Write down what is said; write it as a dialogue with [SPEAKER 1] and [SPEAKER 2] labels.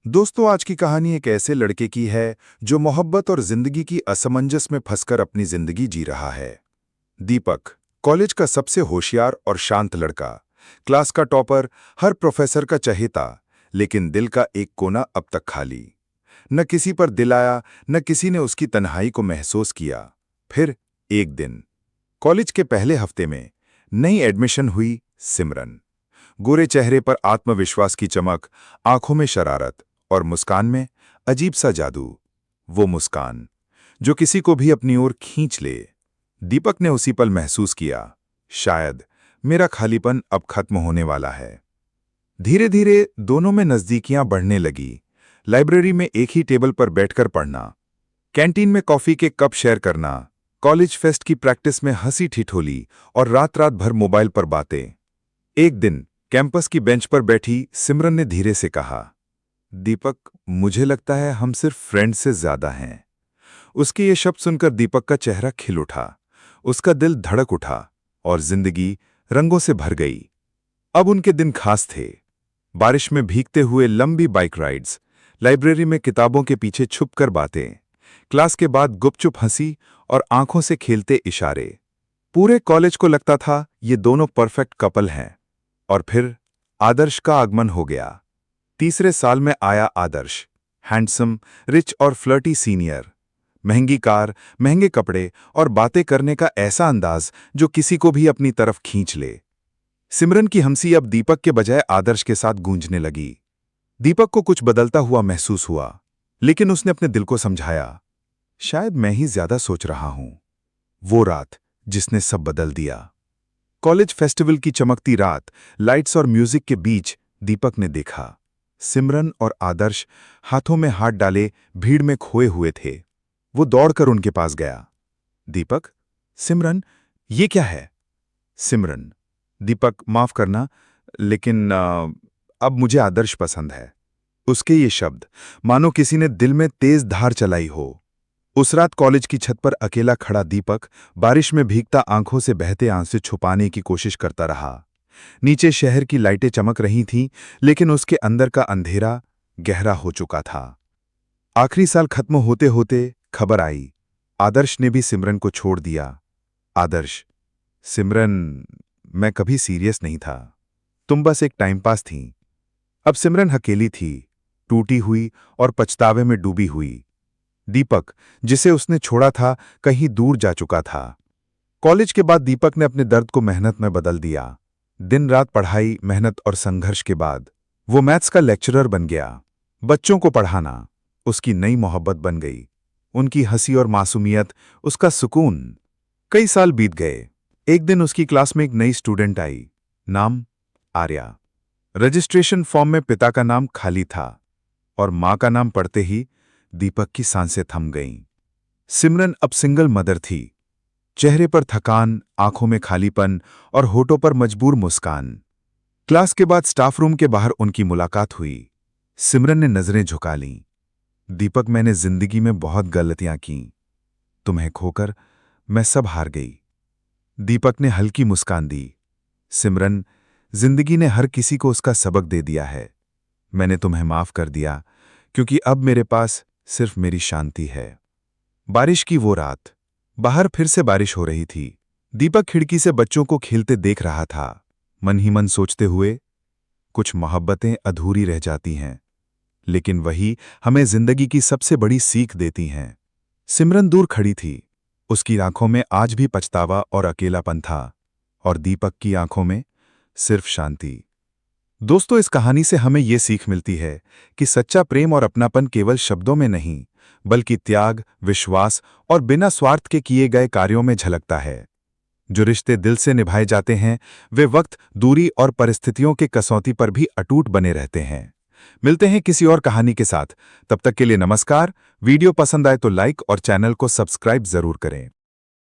[SPEAKER 1] दोस्तों, आज की कहानी एक ऐसे लड़के की है जो मोहब्बत और जिंदगी की असमंजस में फंसकर अपनी जिंदगी जी रहा है। दीपक, कॉलेज का सबसे होशियार और शांत लड़का, क्लास का टॉपर, हर प्रोफेसर का चहेता, लेकिन दिल का एक कोना अब तक खाली। न किसी पर दिल आया, न किसी ने उसकी तन्हाई को महसूस किया। फिर एक दिन कॉलेज के पहले हफ्ते में नई एडमिशन हुई। सिमरन, गोरे चेहरे पर आत्मविश्वास की चमक, आंखों में शरारत और मुस्कान में अजीब सा जादू। वो मुस्कान जो किसी को भी अपनी ओर खींच ले। दीपक ने उसी पल महसूस किया, शायद मेरा खालीपन अब खत्म होने वाला है। धीरे धीरे दोनों में नजदीकियां बढ़ने लगी। लाइब्रेरी में एक ही टेबल पर बैठकर पढ़ना, कैंटीन में कॉफी के कप शेयर करना, कॉलेज फेस्ट की प्रैक्टिस में हंसी ठिठोली और रात रात भर मोबाइल पर बातें। एक दिन कैंपस की बेंच पर बैठी सिमरन ने धीरे से कहा, दीपक, मुझे लगता है हम सिर्फ फ्रेंड से ज्यादा हैं। उसके ये शब्द सुनकर दीपक का चेहरा खिल उठा, उसका दिल धड़क उठा और जिंदगी रंगों से भर गई। अब उनके दिन खास थे। बारिश में भीगते हुए लंबी बाइक राइड्स, लाइब्रेरी में किताबों के पीछे छुपकर बातें, क्लास के बाद गुपचुप हंसी और आंखों से खेलते इशारे। पूरे कॉलेज को लगता था ये दोनों परफेक्ट कपल हैं। और फिर आदर्श का आगमन हो गया। तीसरे साल में आया आदर्श, हैंडसम, रिच और फ्लर्टी सीनियर। महंगी कार, महंगे कपड़े और बातें करने का ऐसा अंदाज जो किसी को भी अपनी तरफ खींच ले। सिमरन की हंसी अब दीपक के बजाय आदर्श के साथ गूंजने लगी। दीपक को कुछ बदलता हुआ महसूस हुआ, लेकिन उसने अपने दिल को समझाया, शायद मैं ही ज्यादा सोच रहा हूं। वो रात जिसने सब बदल दिया। कॉलेज फेस्टिवल की चमकती रात, लाइट्स और म्यूजिक के बीच दीपक ने देखा सिमरन और आदर्श हाथों में हाथ डाले भीड़ में खोए हुए थे। वो दौड़कर उनके पास गया। दीपक, सिमरन, ये क्या है? सिमरन, दीपक, माफ करना, लेकिन अब मुझे आदर्श पसंद है। उसके ये शब्द मानो किसी ने दिल में तेज धार चलाई हो। उस रात कॉलेज की छत पर अकेला खड़ा दीपक बारिश में भीगता आंखों से बहते आंसू छुपाने की कोशिश करता रहा। नीचे शहर की लाइटें चमक रही थीं, लेकिन उसके अंदर का अंधेरा गहरा हो चुका था। आखिरी साल खत्म होते होते खबर आई, आदर्श ने भी सिमरन को छोड़ दिया। आदर्श, सिमरन, मैं कभी सीरियस नहीं था, तुम बस एक टाइम पास थी। अब सिमरन अकेली थी, टूटी हुई और पछतावे में डूबी हुई। दीपक, जिसे उसने छोड़ा था, कहीं दूर जा चुका था। कॉलेज के बाद दीपक ने अपने दर्द को मेहनत में बदल दिया। दिन रात पढ़ाई, मेहनत और संघर्ष के बाद वो मैथ्स का लेक्चरर बन गया। बच्चों को पढ़ाना उसकी नई मोहब्बत बन गई। उनकी हंसी और मासूमियत उसका सुकून। कई साल बीत गए। एक दिन उसकी क्लास में एक नई स्टूडेंट आई, नाम आर्या। रजिस्ट्रेशन फॉर्म में पिता का नाम खाली था और मां का नाम पढ़ते ही दीपक की सांसें थम गईं। सिमरन अब सिंगल मदर थी। चेहरे पर थकान, आंखों में खालीपन और होठों पर मजबूर मुस्कान। क्लास के बाद स्टाफ रूम के बाहर उनकी मुलाकात हुई। सिमरन ने नजरें झुका लीं। दीपक, मैंने जिंदगी में बहुत गलतियां की। तुम्हें खोकर मैं सब हार गई। दीपक ने हल्की मुस्कान दी। सिमरन, जिंदगी ने हर किसी को उसका सबक दे दिया है। मैंने तुम्हें माफ कर दिया, क्योंकि अब मेरे पास सिर्फ मेरी शांति है। बारिश की वो रात, बाहर फिर से बारिश हो रही थी। दीपक खिड़की से बच्चों को खेलते देख रहा था, मन ही मन सोचते हुए, कुछ मोहब्बतें अधूरी रह जाती हैं, लेकिन वही हमें जिंदगी की सबसे बड़ी सीख देती हैं। सिमरन दूर खड़ी थी। उसकी आंखों में आज भी पछतावा और अकेलापन था, और दीपक की आंखों में सिर्फ शांति। दोस्तों, इस कहानी से हमें ये सीख मिलती है कि सच्चा प्रेम और अपनापन केवल शब्दों में नहीं, बल्कि त्याग, विश्वास और बिना स्वार्थ के किए गए कार्यों में झलकता है। जो रिश्ते दिल से निभाए जाते हैं, वे वक्त, दूरी और परिस्थितियों के कसौटी पर भी अटूट बने रहते हैं। मिलते हैं किसी और कहानी के साथ। तब तक के लिए नमस्कार। वीडियो पसंद आए तो लाइक और चैनल को सब्सक्राइब जरूर करें।